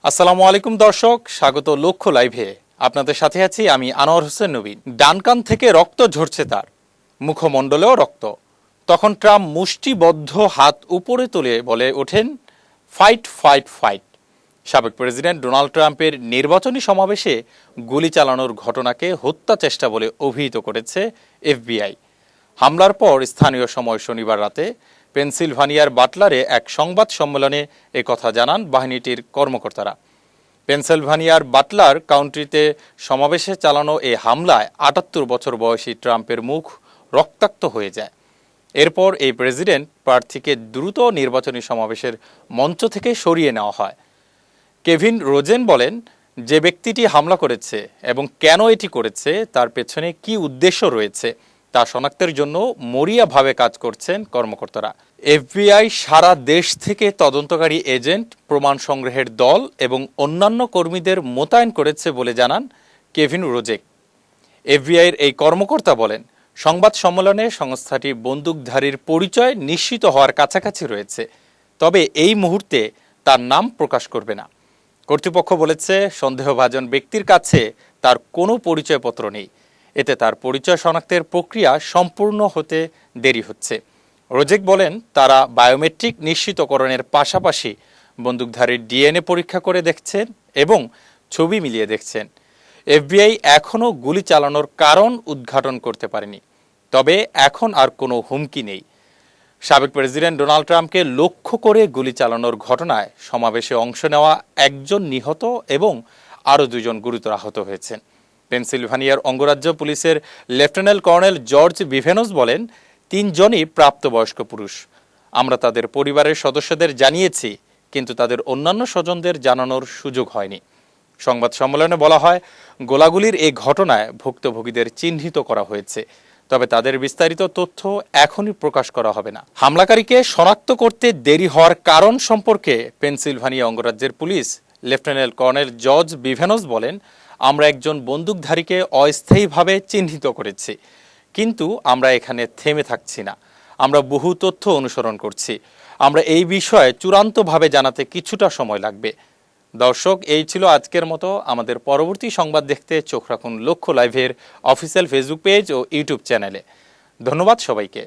আসসালামু আলাইকুম দর্শক, স্বাগত লক্ষ্য লাইভে। আপনাদের সাথে আছি আমি আনোয়ার হোসেন নবীন। ডান কান থেকে রক্ত ঝরছে, তার মুখমণ্ডলেও রক্ত। তখন ট্রাম্প মুষ্টিবদ্ধ হাত উপরে তুলে বলে ওঠেন, ফাইট ফাইট ফাইট। সাবেক প্রেসিডেন্ট ডোনাল্ড ট্রাম্পের নির্বাচনী সমাবেশে গুলি চালানোর ঘটনাকে হত্যা চেষ্টা বলে অভিহিত করেছে এফবিআই। হামলার পর স্থানীয় সময় শনিবার রাতে পেনসিলভানিয়ার বাটলারে এক সংবাদ সম্মেলনে একথা জানান বাহিনীটির কর্মকর্তারা। পেনসিলভানিয়ার বাটলার কাউন্টিতে সমাবেশে চালানো এই হামলায় ৭৮ বছর বয়সী ট্রাম্পের মুখ রক্তাক্ত হয়ে যায়। এরপর এই প্রেসিডেন্ট প্রার্থীকে দ্রুত নির্বাচনী সমাবেশের মঞ্চ থেকে সরিয়ে নেওয়া হয়। কেভিন রোজেন বলেন, যে ব্যক্তিটি হামলা করেছে এবং কেন এটি করেছে, তার পেছনে কি উদ্দেশ্য রয়েছে তা শনাক্তের জন্য মরিয়াভাবে কাজ করছেন কর্মকর্তারা। এফবিআই সারা দেশ থেকে তদন্তকারী এজেন্ট, প্রমাণ সংগ্রহের দল এবং অন্যান্য কর্মীদের মোতায়েন করেছে বলে জানান কেভিন রোজেক। এফবিআইয়ের এই কর্মকর্তা বলেন, সংবাদ সম্মেলনে সংস্থাটি বন্দুকধারীর পরিচয় নিশ্চিত হওয়ার কাছাকাছি রয়েছে, তবে এই মুহূর্তে তার নাম প্রকাশ করবে না। কর্তৃপক্ষ বলেছে, সন্দেহভাজন ব্যক্তির কাছে তার কোনো পরিচয়পত্র নেই। এতে তার পরিচয় শনাক্তের প্রক্রিয়া সম্পূর্ণ হতে দেরি হচ্ছে। রোজেক বলেন, তারা বায়োমেট্রিক নিশ্চিতকরণের পাশাপাশি বন্দুকধারীর ডিএনএ পরীক্ষা করে দেখছেন এবং ছবি মিলিয়ে দেখছেন। এফবিআই এখনও গুলি চালানোর কারণ উদ্ঘাটন করতে পারেনি, তবে এখন আর কোনো হুমকি নেই। সাবেক প্রেসিডেন্ট ডোনাল্ড ট্রাম্পকে লক্ষ্য করে গুলি চালানোর ঘটনায় সমাবেশে অংশ নেওয়া একজন নিহত এবং আরও ২ জন গুরুতর আহত হয়েছেন। পেনসিলভানিয়ার অঙ্গরাজ্য পুলিশের লেফটেন্যান্ট কর্নেল জর্জ ভিভেনস বলেন, ৩ জনই প্রাপ্তবয়স্ক পুরুষ। আমরা তাদের পরিবারের সদস্যদের জানিয়েছি, কিন্তু তাদের অন্যান্য স্বজনদের জানানোর সুযোগ হয়নি। সংবাদ সম্মেলনে বলা হয়, গোলাগুলির এই ঘটনায় ভুক্তভোগীদের চিহ্নিত করা হয়েছে, তবে তাদের বিস্তারিত তথ্য এখনই প্রকাশ করা হবে না। হামলাকারীকে শনাক্ত করতে দেরি হওয়ার কারণ সম্পর্কে পেনসিলভানিয়া অঙ্গরাজ্যের পুলিশ লেফটেন্যান্ট কর্নেল জর্জ ভিভেনস বলেন, আমরা একজন বন্দুকধারীকে অস্থায়ীভাবে চিহ্নিত করেছি, কিন্তু আমরা এখানে থেমে থাকছি না। আমরা বহু তথ্য অনুসরণ করছি। আমরা এই বিষয়ে চূড়ান্তভাবে জানাতে কিছুটা সময় লাগবে। দর্শক, এই ছিল আজকের মতো। আমাদের পরবর্তী সংবাদ দেখতে চোখ রাখুন লক্ষ্য লাইভের অফিসিয়াল ফেসবুক পেজ ও ইউটিউব চ্যানেলে। ধন্যবাদ সবাইকে।